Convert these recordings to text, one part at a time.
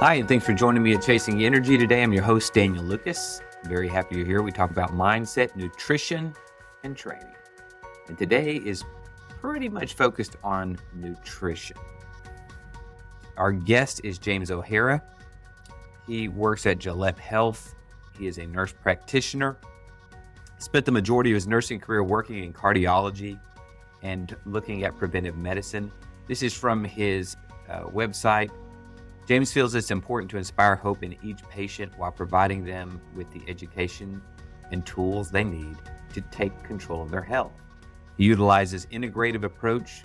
Hi, and thanks for joining me at Chasing Energy today. I'm your host, Daniel Lucas. I'm very happy you're here. We talk about mindset, nutrition, and training. And today is pretty much focused on nutrition. Our guest is James O'Hara. He works at Gillette Health. He is a nurse practitioner. Spent the majority of his nursing career working in cardiology and looking at preventive medicine. This is from his website. James feels it's important to inspire hope in each patient while providing them with the education and tools they need to take control of their health. He utilizes an integrative approach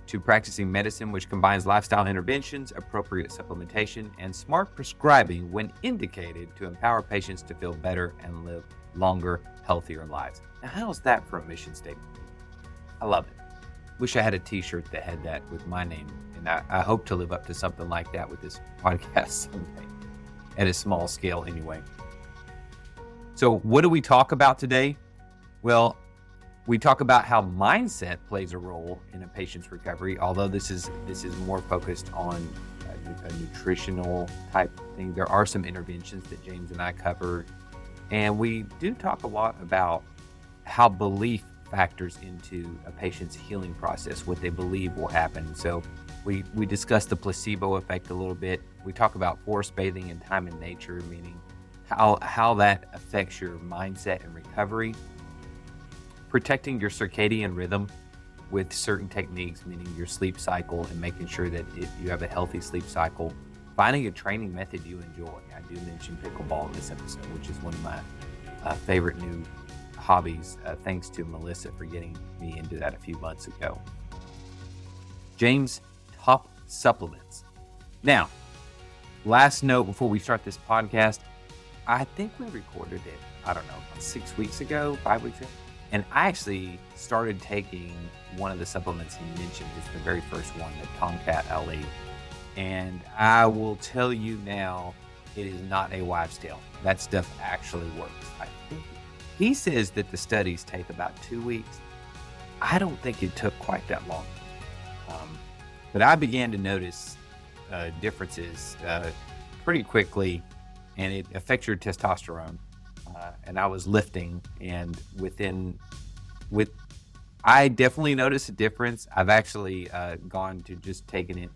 to practicing medicine, which combines lifestyle interventions, appropriate supplementation, and smart prescribing when indicated to empower patients to feel better and live longer, healthier lives. Now, how's that for a mission statement? I love it. Wish I had a t-shirt that had that with my name. And I hope to live up to something like that with this podcast someday, at a small scale anyway. So what do we talk about today? Well, we talk about how mindset plays a role in a patient's recovery, although this is more focused on a nutritional type thing. There are some interventions that James and I cover, and we do talk a lot about how belief factors into a patient's healing process, what they believe will happen. So we discuss the placebo effect a little bit. We talk about forest bathing and time in nature, meaning how that affects your mindset and recovery. Protecting your circadian rhythm with certain techniques, meaning your sleep cycle and making sure that you have a healthy sleep cycle. Finding a training method you enjoy. I do mention pickleball in this episode, which is one of my favorite new hobbies. Thanks to Melissa for getting me into that a few months ago. James, top supplements. Now, last note before we start this podcast, I think we recorded it, 6 weeks ago, 5 weeks ago. And I actually started taking one of the supplements he mentioned. It's the very first one, the Tongkat Ali. And I will tell you now, it is not a wives' tale. That stuff actually works. I think he says that the studies take about 2 weeks. I don't think it took quite that long. But I began to notice differences pretty quickly, and it affects your testosterone. And I was lifting, and I definitely noticed a difference. I've actually gone to just taking it,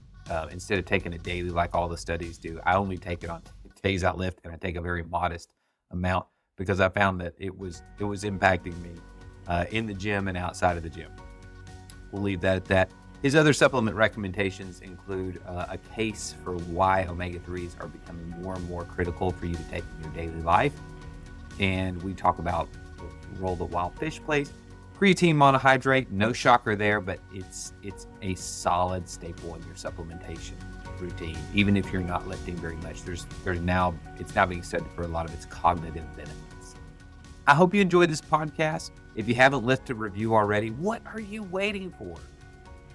instead of taking it daily like all the studies do, I only take it on days I lift, and I take a very modest amount because I found that it was impacting me in the gym and outside of the gym. We'll leave that at that. His other supplement recommendations include a case for why omega-3s are becoming more and more critical for you to take in your daily life. And we talk about the role that wild fish plays. Creatine Monohydrate, no shocker there, but it's a solid staple in your supplementation routine. Even if you're not lifting very much, it's now being studied for a lot of its cognitive benefits. I hope you enjoyed this podcast. If you haven't left a review already, what are you waiting for?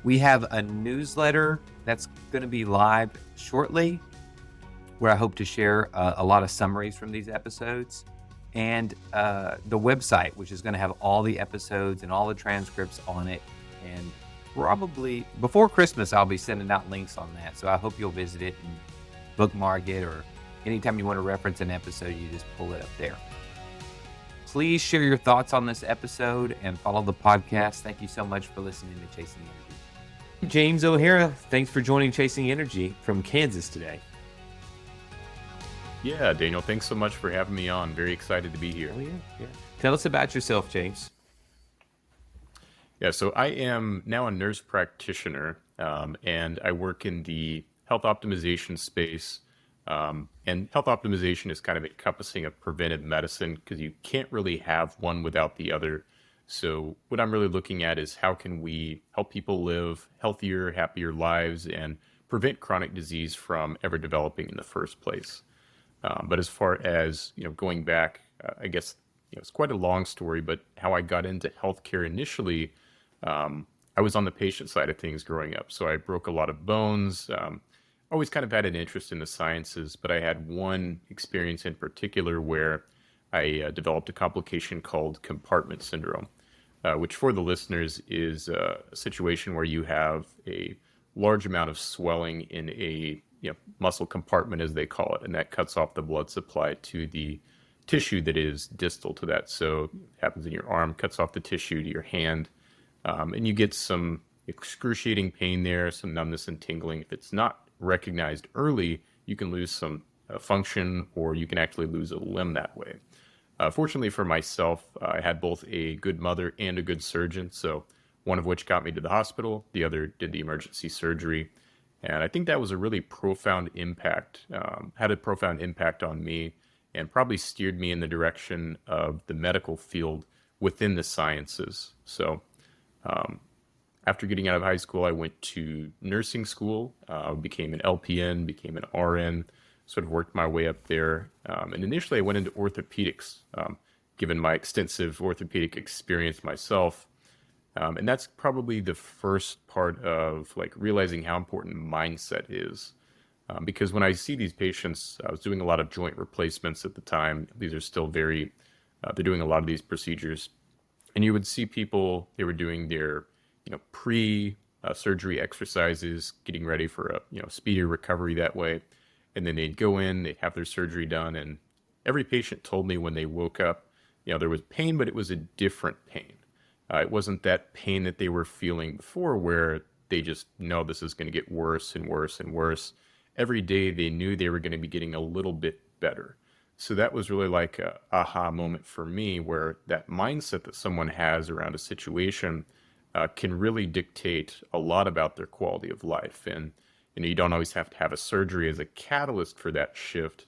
We have a newsletter that's going to be live shortly, where I hope to share a lot of summaries from these episodes. And the website, which is going to have all the episodes and all the transcripts on it. And probably before Christmas, I'll be sending out links on that. So I hope you'll visit it and bookmark it, or anytime you want to reference an episode, you just pull it up there. Please share your thoughts on this episode and follow the podcast. Thank you so much for listening to Chasing Energy. James O'Hara, thanks for joining Chasing Energy from Kansas today. Yeah, Daniel, thanks so much for having me on. Very excited to be here. Oh, yeah. Tell us about yourself, James. Yeah, so I am now a nurse practitioner, and I work in the health optimization space. And health optimization is kind of encompassing of preventive medicine because you can't really have one without the other. So what I'm really looking at is how can we help people live healthier, happier lives and prevent chronic disease from ever developing in the first place. But as far as, going back, I guess, it's quite a long story, but how I got into healthcare initially, I was on the patient side of things growing up. So I broke a lot of bones, always kind of had an interest in the sciences, but I had one experience in particular where I developed a complication called compartment syndrome, which for the listeners is a situation where you have a large amount of swelling in a muscle compartment, as they call it, and that cuts off the blood supply to the tissue that is distal to that. So it happens in your arm, cuts off the tissue to your hand, and you get some excruciating pain there, some numbness and tingling. If it's not recognized early, you can lose some function, or you can actually lose a limb that way. Fortunately for myself, I had both a good mother and a good surgeon, so one of which got me to the hospital, the other did the emergency surgery. And I think that was a really profound impact, had a profound impact on me, and probably steered me in the direction of the medical field within the sciences. So after getting out of high school, I went to nursing school, became an LPN, became an RN, sort of worked my way up there. And initially I went into orthopedics, given my extensive orthopedic experience myself. And that's probably the first part of like realizing how important mindset is. Because when I see these patients, I was doing a lot of joint replacements at the time. These are still very, they're doing a lot of these procedures. And you would see people, they were doing their, pre-surgery exercises, getting ready for a, speedier recovery that way. And then they'd go in, they'd have their surgery done. And every patient told me when they woke up, there was pain, but it was a different pain. It wasn't that pain that they were feeling before where they just know this is going to get worse and worse and worse. Every day they knew they were going to be getting a little bit better. So that was really like a aha moment for me, where that mindset that someone has around a situation can really dictate a lot about their quality of life. And you don't always have to have a surgery as a catalyst for that shift.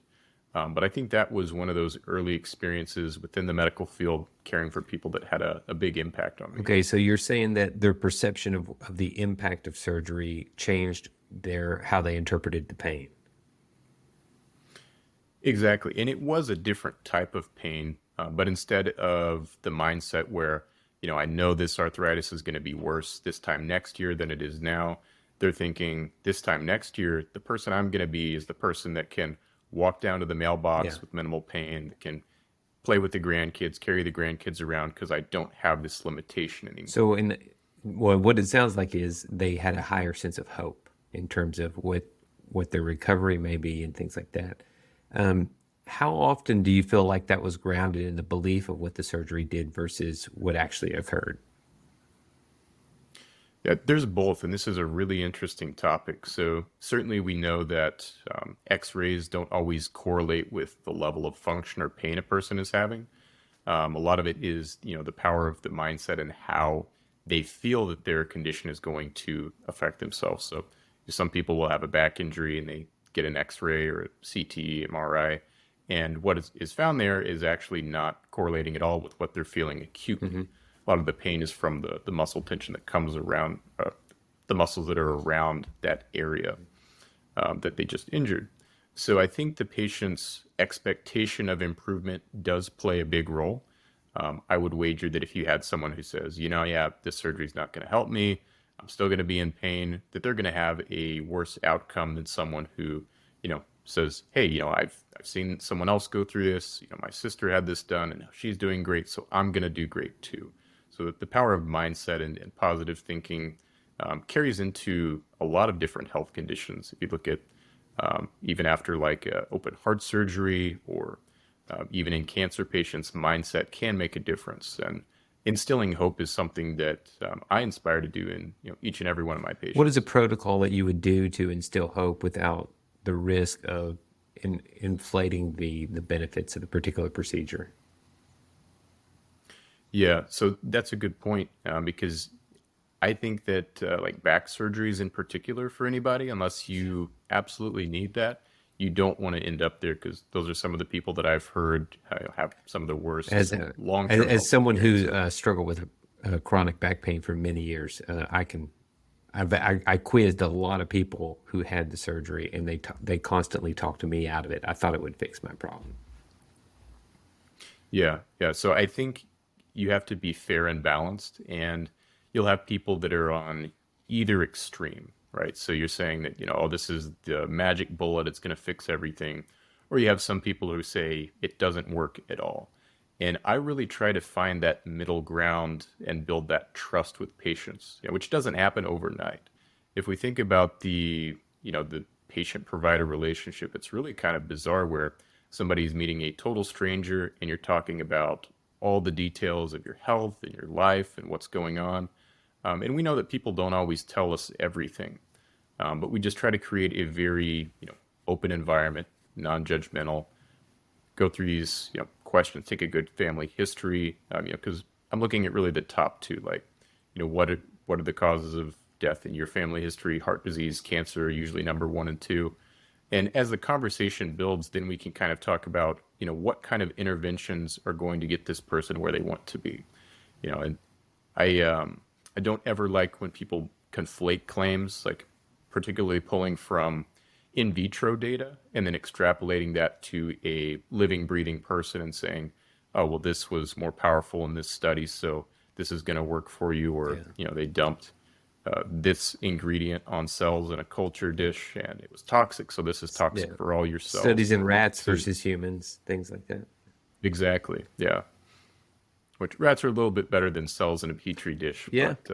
But I think that was one of those early experiences within the medical field, caring for people, that had a big impact on me. Okay, so you're saying that their perception of the impact of surgery changed how they interpreted the pain. Exactly. And it was a different type of pain, but instead of the mindset where, I know this arthritis is going to be worse this time next year than it is now, they're thinking this time next year, the person I'm going to be is the person that can walk down to the mailbox with minimal pain, that can play with the grandkids, carry the grandkids around, because I don't have this limitation anymore. So what it sounds like is they had a higher sense of hope in terms of what their recovery may be and things like that. How often do you feel like that was grounded in the belief of what the surgery did versus what actually occurred? Yeah, there's both, and this is a really interesting topic. So certainly we know that X-rays don't always correlate with the level of function or pain a person is having. A lot of it is, the power of the mindset and how they feel that their condition is going to affect themselves. So some people will have a back injury and they get an X-ray or a CT, MRI, and what is found there is actually not correlating at all with what they're feeling acutely. Mm-hmm. A lot of the pain is from the muscle tension that comes around the muscles that are around that area that they just injured. So I think the patient's expectation of improvement does play a big role. I would wager that if you had someone who says, this surgery is not going to help me, I'm still going to be in pain, that they're going to have a worse outcome than someone who, says, hey, I've seen someone else go through this. My sister had this done and she's doing great, so I'm going to do great too. So that the power of mindset and positive thinking carries into a lot of different health conditions. If you look at even after like open heart surgery or even in cancer patients, mindset can make a difference. And instilling hope is something that I inspire to do in each and every one of my patients. What is a protocol that you would do to instill hope without the risk of inflating the benefits of the particular procedure? Yeah, so that's a good point because I think that like back surgeries in particular for anybody, unless you absolutely need that, you don't want to end up there, because those are some of the people that I've heard have some of the worst long-term. As someone who struggled with chronic back pain for many years, I quizzed a lot of people who had the surgery, and they constantly talked to me out of it. I thought it would fix my problem. Yeah. So I think you have to be fair and balanced, and you'll have people that are on either extreme, right? So you're saying that, this is the magic bullet, it's going to fix everything. Or you have some people who say it doesn't work at all. And I really try to find that middle ground and build that trust with patients, which doesn't happen overnight. If we think about the patient-provider relationship. It's really kind of bizarre where somebody's meeting a total stranger and you're talking about all the details of your health and your life and what's going on. And we know that people don't always tell us everything, but we just try to create a very, open environment, non-judgmental. Go through these, questions. Take a good family history, because I'm looking at really the top two, like, what are the causes of death in your family history? Heart disease, cancer, are usually number one and two. And as the conversation builds, then we can kind of talk about, what kind of interventions are going to get this person where they want to be. And I don't ever like when people conflate claims, like particularly pulling from in vitro data and then extrapolating that to a living, breathing person and saying, oh, well, this was more powerful in this study, so this is going to work for you. Or, they dumped this ingredient on cells in a culture dish and it was toxic, so this is toxic for all your cells. Studies in rats versus humans, things like that. Exactly, yeah. Which rats are a little bit better than cells in a petri dish. But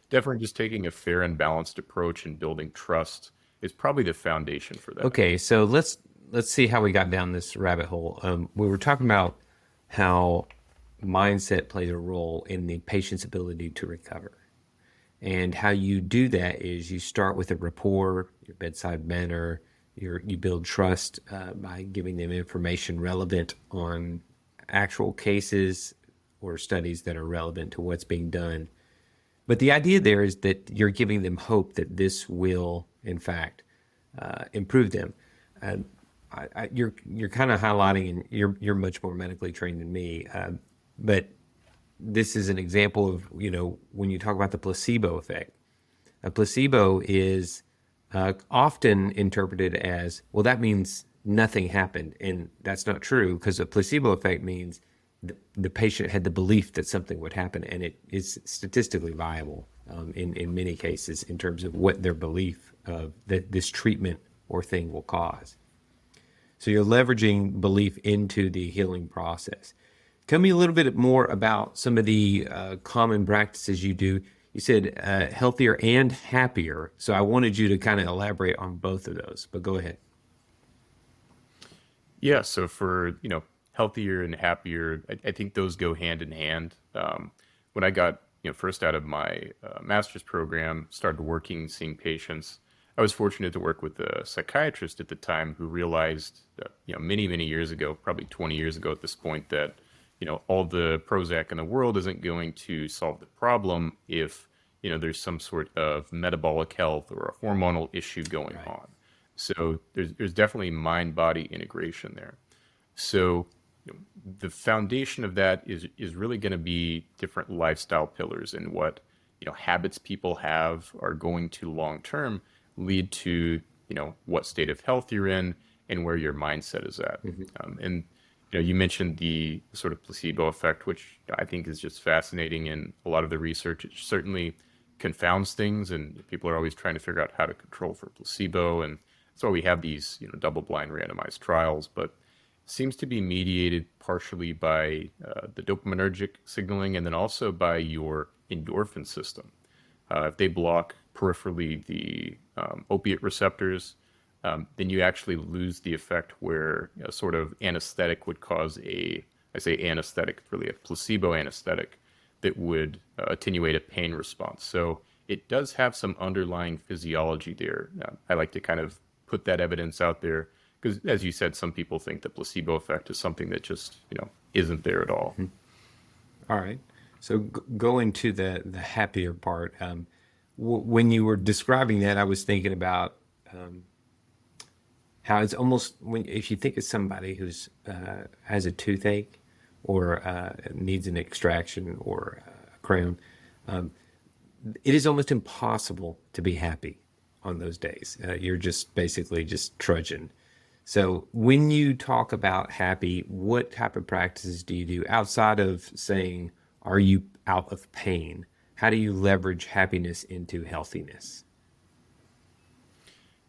definitely just taking a fair and balanced approach and building trust is probably the foundation for that. Okay, so let's see how we got down this rabbit hole. We were talking about how mindset plays a role in the patient's ability to recover. And how you do that is you start with a rapport, your bedside manner, you build trust by giving them information relevant on actual cases or studies that are relevant to what's being done. But the idea there is that you're giving them hope that this will, in fact, improve them. You're kind of highlighting, and you're much more medically trained than me, but this is an example of, when you talk about the placebo effect. A placebo is often interpreted as, well, that means nothing happened. And that's not true, because a placebo effect means the patient had the belief that something would happen, and it is statistically viable in many cases in terms of what their belief of that this treatment or thing will cause. So you're leveraging belief into the healing process. Tell me a little bit more about some of the common practices you do. You said healthier and happier. So I wanted you to kind of elaborate on both of those, but go ahead. Yeah, so for, healthier and happier, I think those go hand in hand. When I got, first out of my master's program, started working, seeing patients, I was fortunate to work with a psychiatrist at the time who realized, many, many years ago, probably 20 years ago at this point, that all the Prozac in the world isn't going to solve the problem if, there's some sort of metabolic health or a hormonal issue going on. So there's definitely mind-body integration there. So the foundation of that is really going to be different lifestyle pillars, and what, habits people have are going to long-term lead to, what state of health you're in and where your mindset is at. And you mentioned the sort of placebo effect, which I think is just fascinating. In a lot of the research, it certainly confounds things, and people are always trying to figure out how to control for placebo. And that's why we have these, double-blind randomized trials. But it seems to be mediated partially by the dopaminergic signaling, and then also by your endorphin system. If they block peripherally the opiate receptors, then you actually lose the effect where a sort of anesthetic would cause I say anesthetic, really a placebo anesthetic that would attenuate a pain response. So it does have some underlying physiology there. I like to kind of put that evidence out there because, as you said, some people think the placebo effect is something that just, isn't there at all. All right. So going to the happier part, when you were describing that, I was thinking about how it's almost, if you think of somebody who's has a toothache or needs an extraction or a crown, it is almost impossible to be happy on those days. You're just basically just trudging. So when you talk about happy, what type of practices do you do outside of saying, are you out of pain? How do you leverage happiness into healthiness?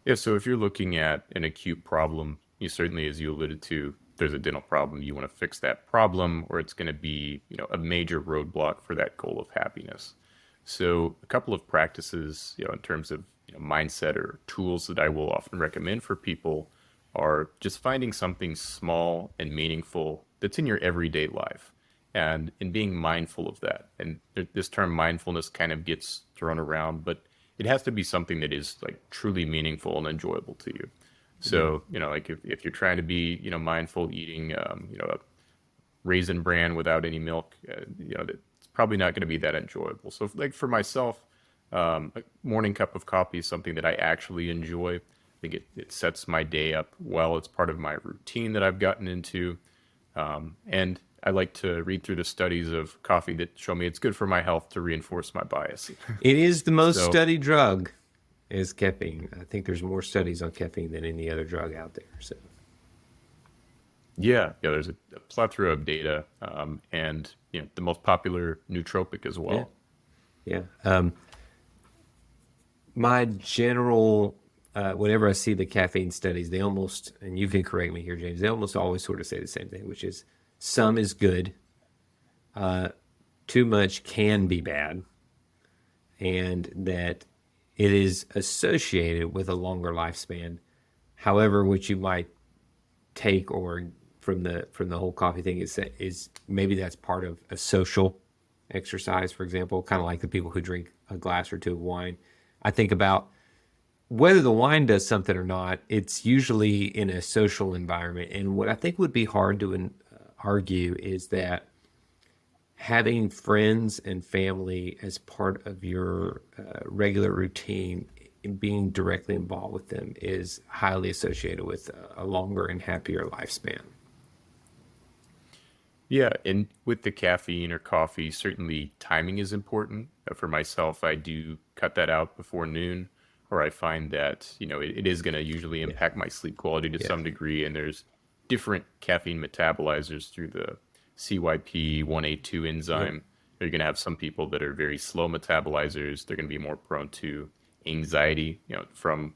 Yeah, so if you're looking at an acute problem, you certainly, as you alluded to, there's a dental problem, you want to fix that problem, or it's going to be, a major roadblock for that goal of happiness. So a couple of practices, in terms of mindset or tools that I will often recommend for people are just finding something small and meaningful that's in your everyday life and in being mindful of that. And this term mindfulness kind of gets thrown around, but it has to be something that is like truly meaningful and enjoyable to you. Yeah. So, like if you're trying to be, mindful eating, a raisin bran without any milk, it's probably not going to be that enjoyable. So like for myself, a morning cup of coffee is something that I actually enjoy. I think it sets my day up well. It's part of my routine that I've gotten into. And I like to read through the studies of coffee that show me it's good for my health to reinforce my bias. It is the most So studied drug, is caffeine. I think there's more studies on caffeine than any other drug out there. So yeah, there's a plethora of data, and the most popular nootropic as yeah, well. yeah. My general, whenever I see the caffeine studies, they almost, and you can correct me here, James, they almost always sort of say the same thing, which is some is good, too much can be bad, and that it is associated with a longer lifespan. However, what you might take or from the whole coffee thing is maybe that's part of a social exercise, for example, kind of like the people who drink a glass or two of wine. I think about whether the wine does something or not, it's usually in a social environment. And what I think would be hard to argue is that having friends and family as part of your regular routine and being directly involved with them is highly associated with a longer and happier lifespan. Yeah, and with the caffeine or coffee, certainly timing is important. For myself, I do cut that out before noon, or I find that, it is going to usually Yeah. impact my sleep quality to Yeah. some degree. And there's different caffeine metabolizers through the CYP1A2 Yep. enzyme. You're going to have some people that are very slow metabolizers. They're going to be more prone to anxiety, from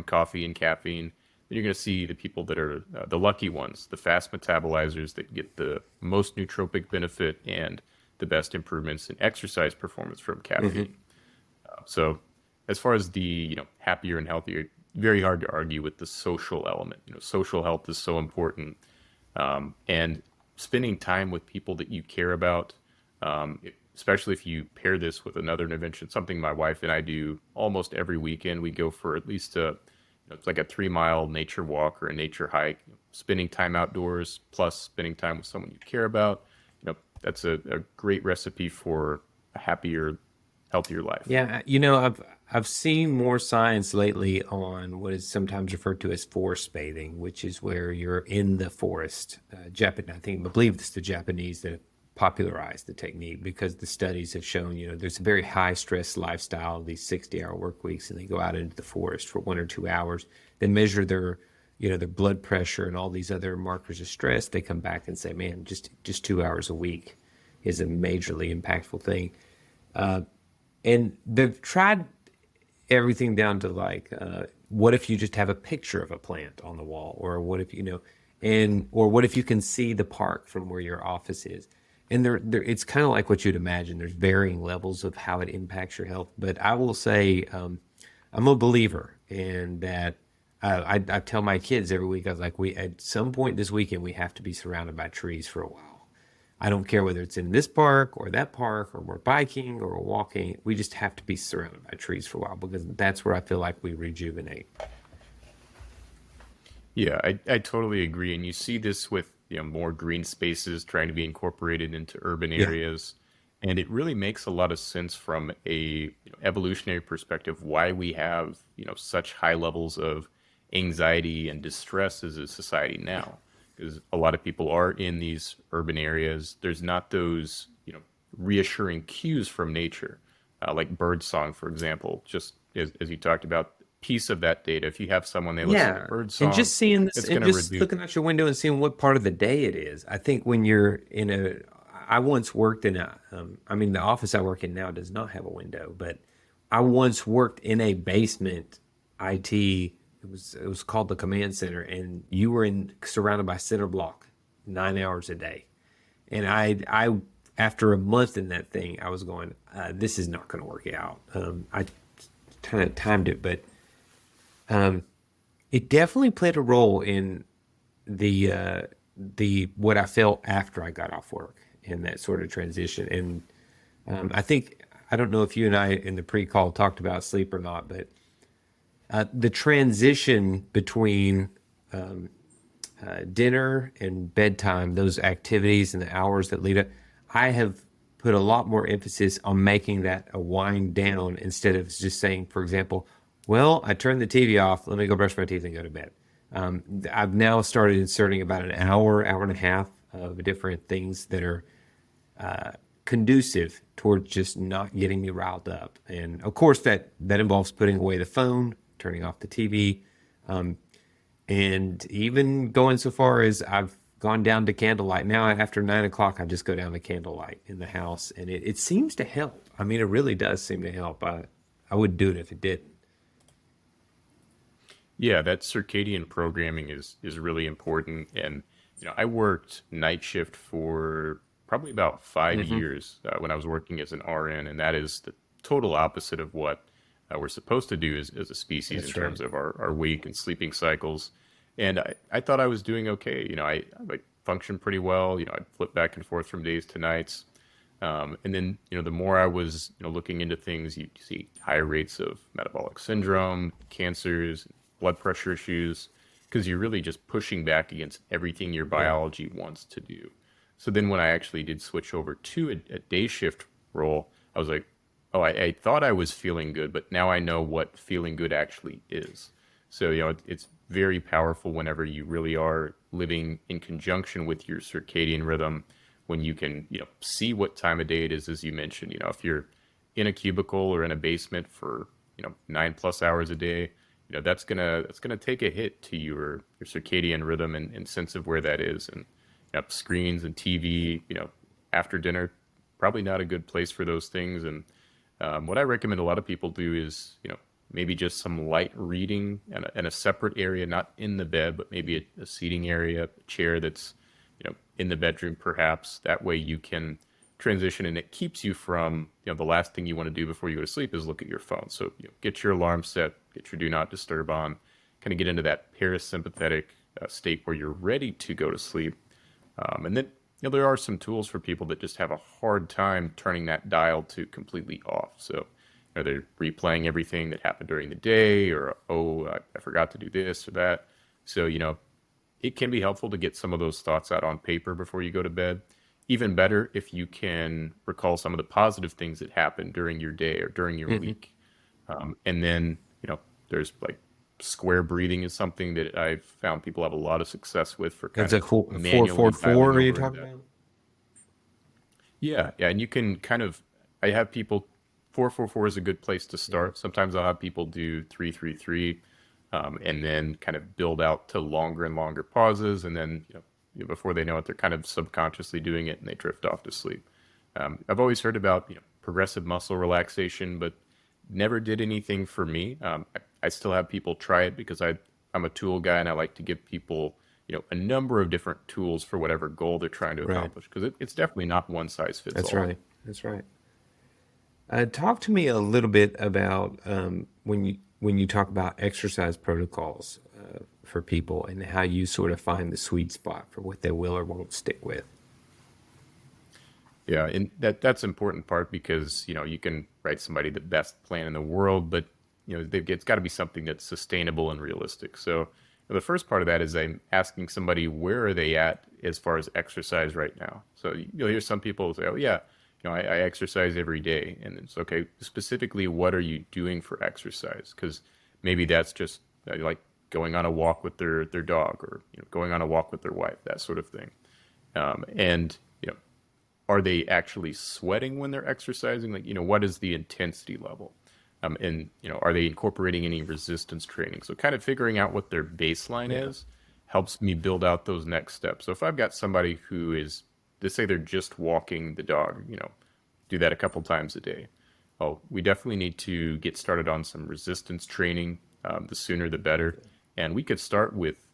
coffee and caffeine. Then you're going to see the people that are the lucky ones, the fast metabolizers that get the most nootropic benefit and the best improvements in exercise performance from Hmm. caffeine. So, as far as the happier and healthier, very hard to argue with the social element. Social health is so important, and spending time with people that you care about, especially if you pair this with another intervention, something my wife and I do almost every weekend. We go for at least it's like a 3 mile nature walk or a nature hike. Spending time outdoors plus spending time with someone you care about. That's a great recipe for a happier, healthier life. Yeah, I've seen more science lately on what is sometimes referred to as forest bathing, which is where you're in the forest. I believe it's the Japanese that have popularized the technique because the studies have shown, there's a very high stress lifestyle, these 60-hour work weeks, and they go out into the forest for 1 or 2 hours. They measure their blood pressure and all these other markers of stress. They come back and say, man, just 2 hours a week is a majorly impactful thing. And they've tried everything down to like, what if you just have a picture of a plant on the wall, or what if or what if you can see the park from where your office is? And it's kind of like what you'd imagine. There's varying levels of how it impacts your health, but I will say, I'm a believer in that. I tell my kids every week, I was like, we at some point this weekend we have to be surrounded by trees for a while. I don't care whether it's in this park or that park or we're biking or we're walking. We just have to be surrounded by trees for a while because that's where I feel like we rejuvenate. Yeah, I totally agree. And you see this with more green spaces trying to be incorporated into urban Yeah. areas. And it really makes a lot of sense from a evolutionary perspective why we have such high levels of anxiety and distress as a society now. Because a lot of people are in these urban areas. There's not those reassuring cues from nature, like bird song, for example. Just as you talked about, piece of that data. If you have someone they listen to Yeah. bird And song, just seeing this it's and going to just reduce. looking out your window and seeing what part of the day it is. I think when you're I once worked in the office I work in now does not have a window, but I once worked in a basement IT. It was called the command center, and you were surrounded by center block 9 hours a day. And I after a month in that thing, I was going, this is not going to work out. I kind of timed it, but it definitely played a role in the what I felt after I got off work in that sort of transition. And I think I don't know if you and I in the pre-call talked about sleep or not, but the transition between dinner and bedtime, those activities and the hours that lead up, I have put a lot more emphasis on making that a wind down instead of just saying, for example, well, I turned the TV off, let me go brush my teeth and go to bed. I've now started inserting about an hour, hour and a half of different things that are conducive towards just not getting me riled up. And of course, that involves putting away the phone, turning off the TV, and even going so far as I've gone down to candlelight. Now, after 9 o'clock, I just go down to candlelight in the house, and it seems to help. I mean, it really does seem to help. I wouldn't do it if it didn't. Yeah, that circadian programming is really important. And I worked night shift for probably about 5 years when I was working as an RN, and that is the total opposite of what we're supposed to do as a species in That's right. terms of our wake and sleeping cycles. And I thought I was doing okay. I like functioned pretty well. I'd flip back and forth from days to nights. And then, the more I was, looking into things, you see higher rates of metabolic syndrome, cancers, blood pressure issues, because you're really just pushing back against everything your Yeah. biology wants to do. So then when I actually did switch over to a day shift role, I was like, oh, I thought I was feeling good, but now I know what feeling good actually is. So, it's very powerful whenever you really are living in conjunction with your circadian rhythm, when you can, see what time of day it is, as you mentioned. If you're in a cubicle or in a basement for, 9+ hours a day, that's gonna take a hit to your circadian rhythm and sense of where that is. And screens and TV, after dinner, probably not a good place for those things. And what I recommend a lot of people do is, maybe just some light reading in a separate area, not in the bed, but maybe a seating area, a chair that's, in the bedroom, perhaps. That way you can transition, and it keeps you from, the last thing you want to do before you go to sleep is look at your phone. So, get your alarm set, get your do not disturb on, kind of get into that parasympathetic state where you're ready to go to sleep. And then, there are some tools for people that just have a hard time turning that dial to completely off. So, they're replaying everything that happened during the day, or, oh, I forgot to do this or that. So, it can be helpful to get some of those thoughts out on paper before you go to bed. Even better if you can recall some of the positive things that happened during your day or during your week. And then, there's like square breathing is something that I've found people have a lot of success with for kind That's a of cool four manually four four. dialing Are you over talking that. about? Yeah, and you can kind of, I have people, 444 is a good place to start. Sometimes I'll have people do 333, and then kind of build out to longer and longer pauses. And then, before they know it, they're kind of subconsciously doing it and they drift off to sleep. I've always heard about, progressive muscle relaxation, but never did anything for me. I still have people try it because I'm a tool guy, and I like to give people, a number of different tools for whatever goal they're trying to Right. accomplish, because it's definitely not one size fits That's all. right. That's right. Talk to me a little bit about when you talk about exercise protocols for people and how you sort of find the sweet spot for what they will or won't stick with. Yeah, and that's an important part, because you can write somebody the best plan in the world, but it's got to be something that's sustainable and realistic. So the first part of that is I'm asking somebody, where are they at as far as exercise right now. So you'll hear some people say, oh yeah, I exercise every day, and it's okay. Specifically, what are you doing for exercise? Because maybe that's just like going on a walk with their dog, or going on a walk with their wife, that sort of thing. And are they actually sweating when they're exercising? Like, what is the intensity level? And, are they incorporating any resistance training? So kind of figuring out what their baseline Yeah. is helps me build out those next steps. So if I've got somebody who is, let's say they're just walking the dog, do that a couple times a day. Oh, we definitely need to get started on some resistance training. The sooner the better. And we could start with,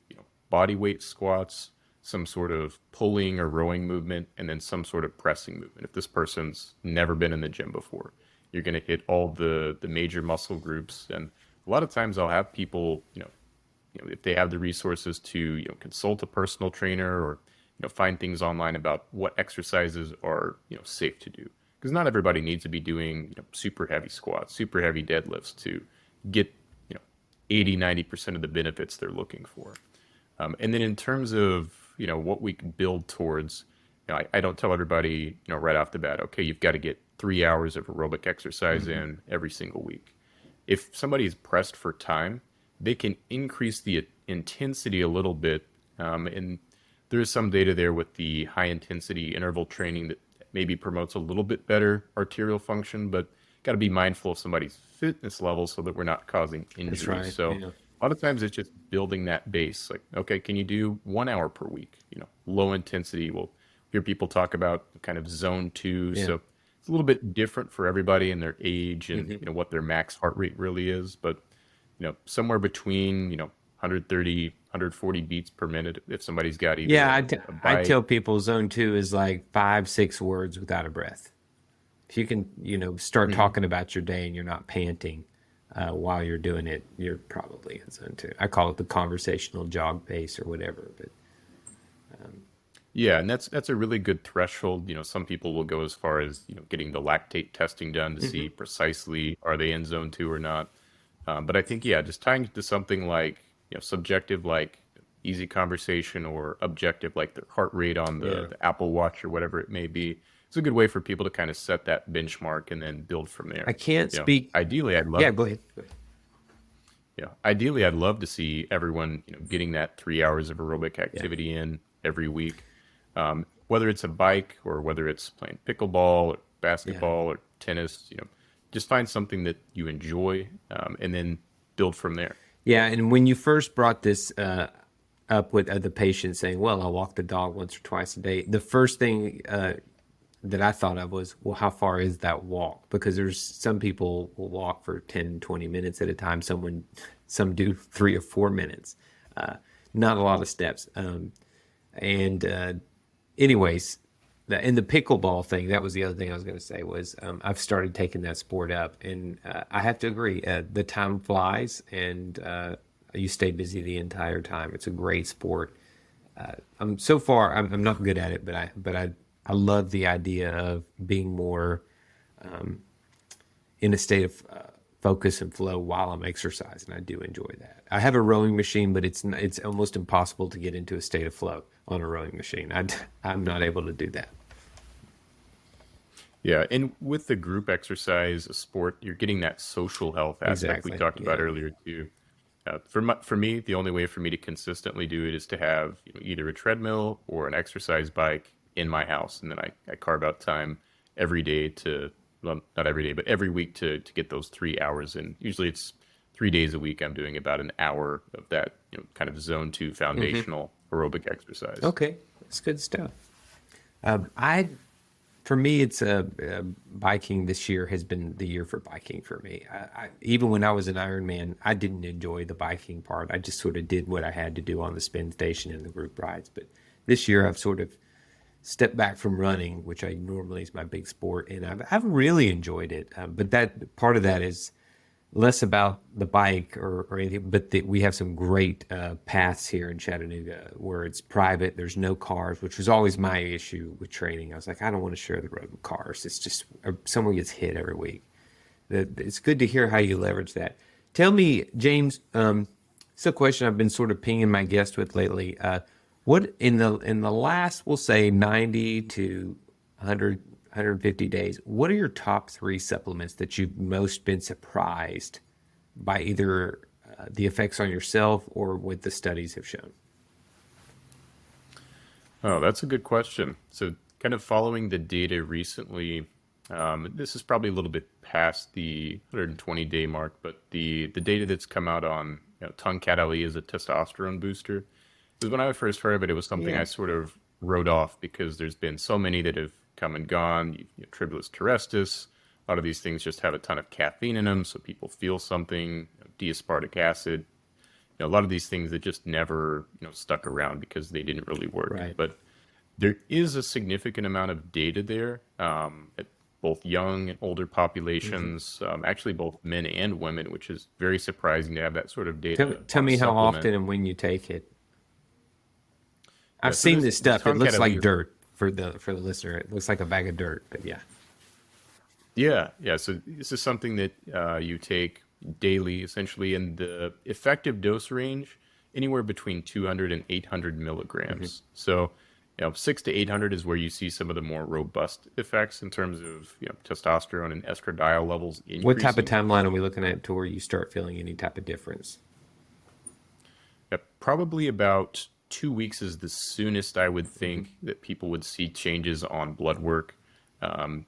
body weight squats, some sort of pulling or rowing movement, and then some sort of pressing movement. If this person's never been in the gym before, You're going to hit all the major muscle groups. And a lot of times I'll have people, if they have the resources to, consult a personal trainer or, find things online about what exercises are, safe to do. Because not everybody needs to be doing, super heavy squats, super heavy deadlifts to get, 80-90% of the benefits they're looking for. And then in terms of, what we can build towards, I don't tell everybody, right off the bat, okay, you've got to get 3 hours of aerobic exercise in every single week. If somebody is pressed for time, they can increase the intensity a little bit. And there's some data there with the high intensity interval training that maybe promotes a little bit better arterial function, but got to be mindful of somebody's fitness level so that we're not causing injuries. That's right. So Yeah. a lot of times it's just building that base. Like, okay, can you do 1 hour per week? Low intensity. We'll hear people talk about kind of zone 2. Yeah. So it's a little bit different for everybody and their age and what their max heart rate really is. But somewhere between 130, 140 beats per minute if somebody's got either Yeah, a I bike. tell people zone 2 is like 5-6 words without a breath. If you can, start talking about your day and you're not panting while you're doing it, you're probably in zone 2. I call it the conversational jog pace or whatever. But Yeah, and that's a really good threshold. Some people will go as far as getting the lactate testing done to see precisely are they in zone 2 or not. But I think just tying it to something like subjective, like easy conversation, or objective, like their heart rate on the Apple Watch or whatever it may be. It's a good way for people to kind of set that benchmark and then build from there. I can't speak. Ideally, I'd love. Yeah, go ahead. Yeah, ideally, I'd love to see everyone, getting that 3 hours of aerobic activity in every week, whether it's a bike or whether it's playing pickleball or basketball or tennis. Just find something that you enjoy, and then build from there. Yeah, and when you first brought this up with the patient saying, well, I'll walk the dog once or twice a day, the first thing that I thought of was, well, how far is that walk? Because there's some people will walk for 10, 20 minutes at a time. Some do 3 or 4 minutes. Not a lot of steps. Anyways, in the pickleball thing, that was the other thing I was going to say was I've started taking that sport up, and I have to agree, the time flies, and you stay busy the entire time. It's a great sport. I'm not good at it, but I love the idea of being more in a state of focus and flow while I'm exercising. I do enjoy that. I have a rowing machine, but it's almost impossible to get into a state of flow on a rowing machine. I'm not able to do that. Yeah, and with the group exercise sport, you're getting that social health aspect we Exactly. talked about earlier too. For me, the only way for me to consistently do it is to have either a treadmill or an exercise bike in my house, and then I carve out time every day well, not every day, but every week to get those 3 hours in. Usually it's 3 days a week. I'm doing about an hour of that kind of zone 2 foundational aerobic exercise. Okay, that's good stuff. For me, it's biking this year has been the year for biking for me. Even when I was an Ironman, I didn't enjoy the biking part. I just sort of did what I had to do on the spin station and the group rides. But this year, I've sort of stepped back from running, which I normally is my big sport, and I've really enjoyed it. But that part of that is less about the bike or anything, but we have some great paths here in Chattanooga where it's private. There's no cars, which was always my issue with training. I was like, I don't want to share the road with cars. It's just someone gets hit every week. It's good to hear how you leverage that. Tell me, James, it's a question I've been sort of pinging my guest with lately. What in the last, we'll say 90 to 100, 150 days, what are your top 3 supplements that you've most been surprised by either the effects on yourself or what the studies have shown? Oh, that's a good question. So, kind of following the data recently, this is probably a little bit past the 120-day mark, but the data that's come out on Tongkat Ali is a testosterone booster. Because when I first heard of it, it was something I sort of wrote off because there's been so many that have come and gone. Tribulus terrestris, a lot of these things just have a ton of caffeine in them, so people feel something. D-aspartic acid, a lot of these things that just never stuck around because they didn't really work. Right. But there is a significant amount of data there. both young and older populations, actually both men and women, which is very surprising to have that sort of data Tell on a me how supplement. often and when you take it. Yeah, I've so seen this this this stuff. It Tongkat looks like Ali. dirt for the listener. It looks like a bag of dirt, but yeah. Yeah, yeah. So this is something that you take daily, essentially, in the effective dose range anywhere between 200 and 800 hmm milligrams. So, 6 to 800 is where you see some of the more robust effects in terms of testosterone and estradiol levels What type of increasing. timeline are we looking at to where you start feeling any type of difference? Probably about 2 weeks is the soonest I would think that people would see changes on blood work.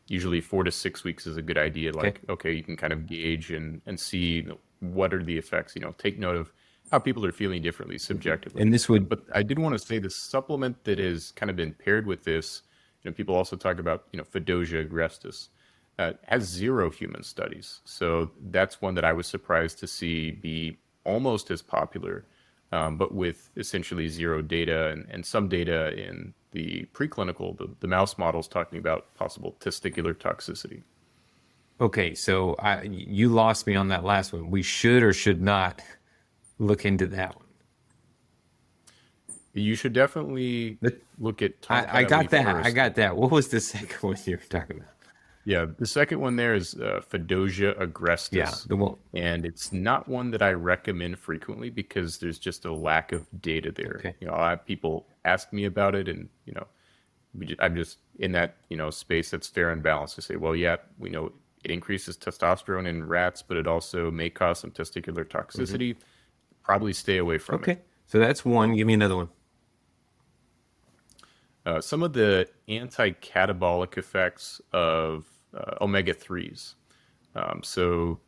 Usually 4 to 6 weeks is a good idea. Okay. Like, okay, you can kind of gauge and see what are the effects. Take note of how people are feeling differently subjectively. And this would, But I did want to say the supplement that has kind of been paired with this, people also talk about, Fedosia agrestis, has zero human studies. So that's one that I was surprised to see be almost as popular, but with essentially zero data and some data in the preclinical, the mouse models talking about possible testicular toxicity. okay, so you lost me on that last one. We should or should not look into that one. You should definitely The, look at I Tongkat Ali got that. I first. got that. What was the second one you were talking about? Yeah, the second one there is Fedosia Yeah, agrestis, the one. and it's not one that I recommend frequently because there's just a lack of data there. Okay. I have people ask me about it, and I'm just in that space that's fair and balanced to say, well, yeah, we know it increases testosterone in rats, but it also may cause some testicular hmm toxicity. Probably stay away from it. Okay, so that's one. Give me another one. Some of the anti-catabolic effects of omega 3s. So,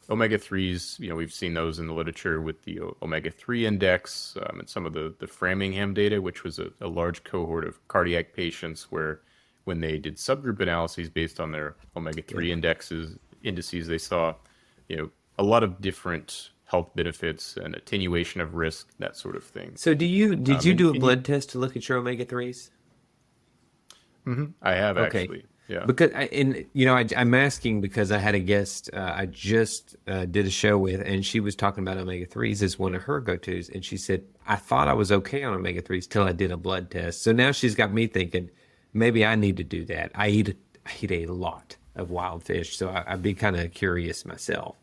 omega 3s, we've seen those in the literature with the omega 3 index and some of the Framingham data, which was a large cohort of cardiac patients where when they did subgroup analyses based on their omega Yeah. 3 indices, they saw, a lot of different health benefits and attenuation of risk, that sort of thing. So did you And, do a and you, blood test to look at your omega threes? I have Okay. actually, yeah. Because I'm asking because I had a guest I just did a show with, and she was talking about omega threes as one of her go tos, and she said I thought I was okay on omega threes till I did a blood test. So now she's got me thinking maybe I need to do that. I eat a lot of wild fish, so I'd be kind of curious myself.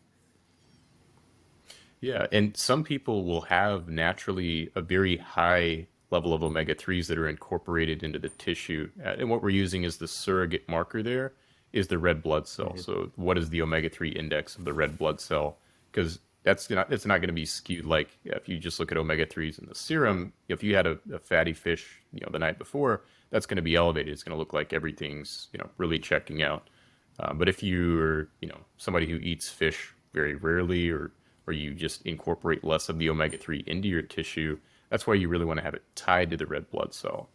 Yeah, and some people will have naturally a very high level of omega 3s that are incorporated into the tissue. And what we're using is the surrogate marker there is the red blood cell. hmm So what is the omega 3 index of the red blood cell? Because it's not going to be skewed like if you just look at omega 3s in the serum. If you had a fatty fish, the night before, that's going to be elevated. It's going to look like everything's, really checking out. But if you're, somebody who eats fish very rarely or you just incorporate less of the omega 3 into your tissue, that's why you really want to have it tied to the red blood cell.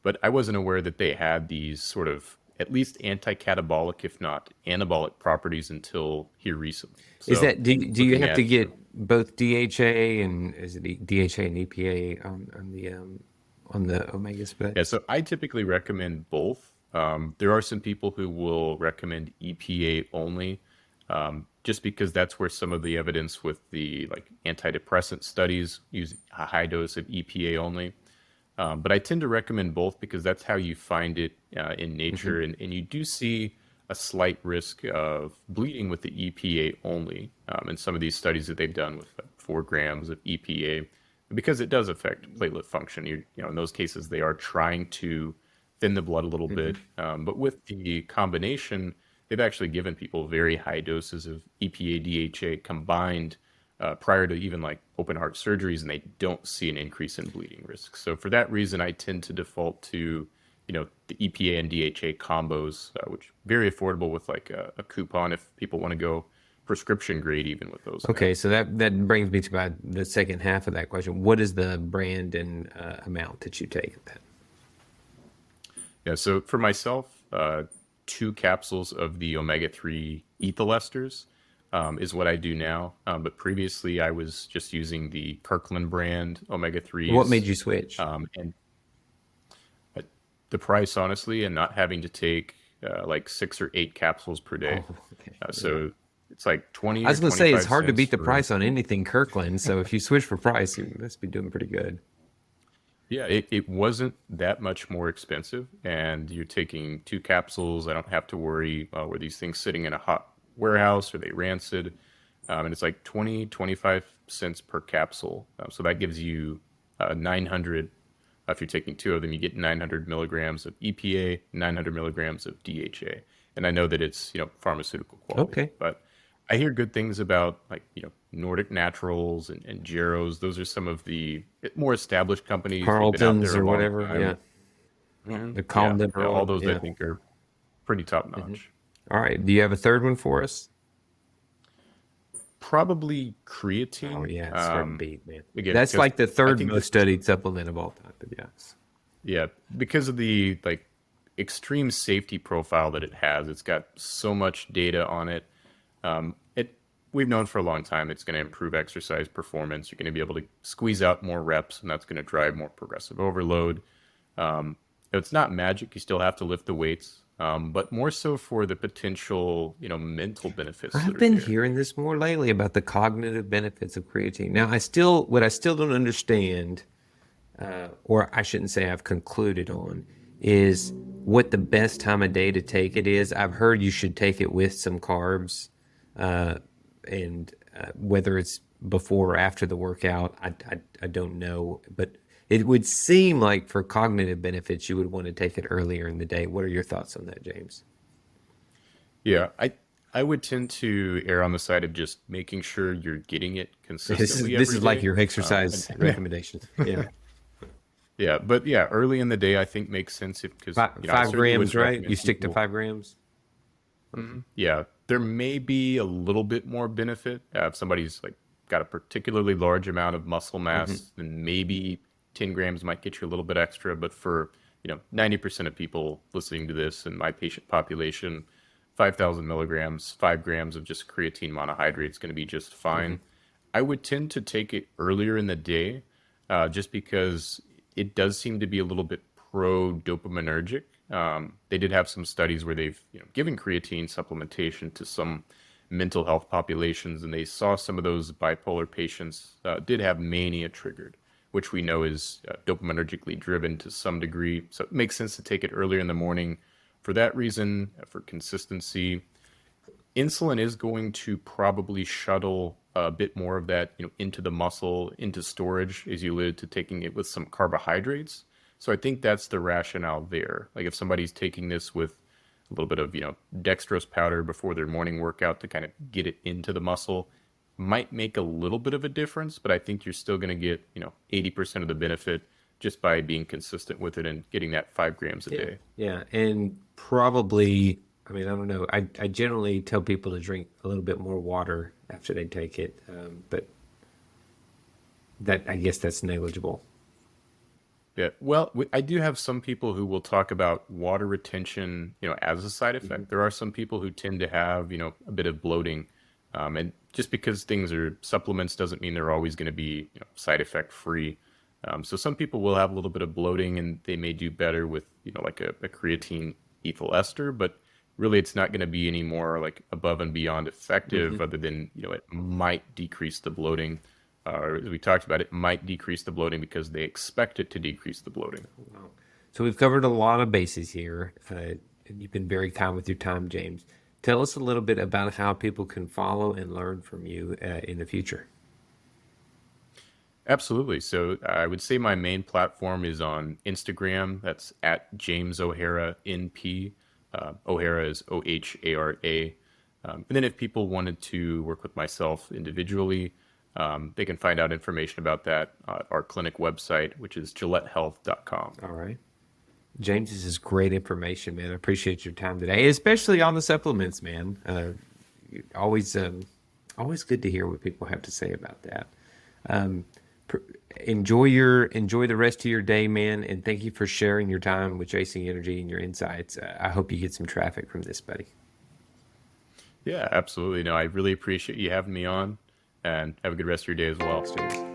But I wasn't aware that they had these sort of at least anti-catabolic, if not anabolic properties until here recently. Is So that do you looking have to at, get both DHA and is it DHA and EPA on the omegas? But yeah, so I typically recommend both. There are some people who will recommend EPA only, just because that's where some of the evidence with the like antidepressant studies use a high dose of EPA only. But I tend to recommend both because that's how you find it in mhm. nature, and you do see a slight risk of bleeding with the EPA only in some of these studies that they've done with 4 grams of EPA, because it does affect platelet function. In those cases, they are trying to thin the blood a little bit, but with the combination, they've actually given people very high doses of EPA DHA combined prior to even like open heart surgeries, and they don't see an increase in bleeding risk. So for that reason, I tend to default to the EPA and DHA combos, which very affordable with like a coupon if people want to go prescription grade even with those Okay, guys. so that brings me to the second half of that question. What is the brand and amount that you take of that? Yeah, so for myself, 2 capsules of the omega-3 ethyl esters is what I do now. But previously, I was just using the Kirkland brand What made omega-3s. you switch? And the price, honestly, and not having to take like 6 or 8 capsules per day. Oh, okay. So it's like 20 I or was going to say, it's 25 hard to cents beat the for. price on anything Kirkland. So if you switch for price, you must be doing pretty good. Yeah, it wasn't that much more expensive, and you're taking 2 capsules. I don't have to worry, were these things sitting in a hot warehouse, or they rancid? And it's like 25 cents per capsule. So that gives you 900. If you're taking 2 of them, you get 900 milligrams of EPA, 900 milligrams of DHA. And I know that it's, pharmaceutical quality, Okay. but I hear good things about, like, Nordic Naturals and Jarrows. Those are some of the more established companies. They've been out Carlton's there a or long whatever. Yeah. time. The Yeah, Calm yeah, all Liberal. those I Yeah. think are pretty top hmm notch. All right. Do you have a third one for us? Probably Oh, creatine. yeah. It's hard to beat, man. Again, That's because like the I third think most this is, studied supplement of all time. But yeah. yeah, because of the like extreme safety profile that it has. It's got so much data on it. It we've known for a long time it's going to improve exercise performance. You're going to be able to squeeze out more reps, and that's going to drive more progressive overload. It's not magic. You still have to lift the weights, but more so for the potential, mental benefits that I've are been there. hearing this more lately about the cognitive benefits of creatine. Now, what I still don't understand, or I shouldn't say I've concluded on, is what the best time of day to take it is. I've heard you should take it with some carbs, and whether it's before or after the workout, I don't know. But it would seem like for cognitive benefits, you would want to take it earlier in the day. What are your thoughts on that, James? Yeah, I would tend to err on the side of just making sure you're getting it This is consistently this every is like day. your exercise Yeah, recommendations. Yeah. yeah, but yeah, early in the day I think makes sense because I Five certainly grams, wouldn't right? You recommend stick to people. 5 grams. Yeah, there may be a little bit more benefit if somebody's like got a particularly large amount of muscle hmm mass, then maybe 10 grams might get you a little bit extra. But for 90% of people listening to this in my patient population, 5,000 milligrams, 5 grams of just creatine monohydrate is going to be just hmm fine. I would tend to take it earlier in the day, just because it does seem to be a little bit pro-dopaminergic. They did have some studies where they've given creatine supplementation to some mental health populations, and they saw some of those bipolar patients did have mania triggered, which we know is dopaminergically driven to some degree. So it makes sense to take it earlier in the morning for that reason, for consistency. Insulin is going to probably shuttle a bit more of that, into the muscle, into storage, as you alluded to, taking it with some carbohydrates. So I think that's the rationale there. Like if somebody's taking this with a little bit of, dextrose powder before their morning workout to kind of get it into the muscle, might make a little bit of a difference, but I think you're still going to get, 80% of the benefit just by being consistent with it and getting that 5 grams a Yeah. day. Yeah. And probably, I mean, I don't know. I generally tell people to drink a little bit more water after they take it. But I guess that's negligible. Yeah, well, I do have some people who will talk about water retention, as a side hmm effect. There are some people who tend to have, a bit of bloating, and just because things are supplements doesn't mean they're always going to be, side effect free. So some people will have a little bit of bloating, and they may do better with, like a creatine ethyl ester, but really it's not going to be any more like above and beyond effective, hmm other than, it might decrease the bloating. As we talked about, it might decrease the bloating because they expect it to decrease the bloating. Wow. So we've covered a lot of bases here. And you've been very kind with your time, James. Tell us a little bit about how people can follow and learn from you in the future. Absolutely. So I would say my main platform is on Instagram. That's at James O'Hara NP. O'Hara is OHARA. And then if people wanted to work with myself individually, they can find out information about that at our clinic website, which is GilletteHealth.com. All right. James, this is great information, man. I appreciate your time today, especially on the supplements, man. Always, always good to hear what people have to say about that. Um, pr- enjoy the rest of your day, man, and thank you for sharing your time with Chasing Energy and your insights. I hope you get some traffic from this, buddy. Yeah, absolutely. No, I really appreciate you having me on, and have a good rest of your day as well. Thanks, James.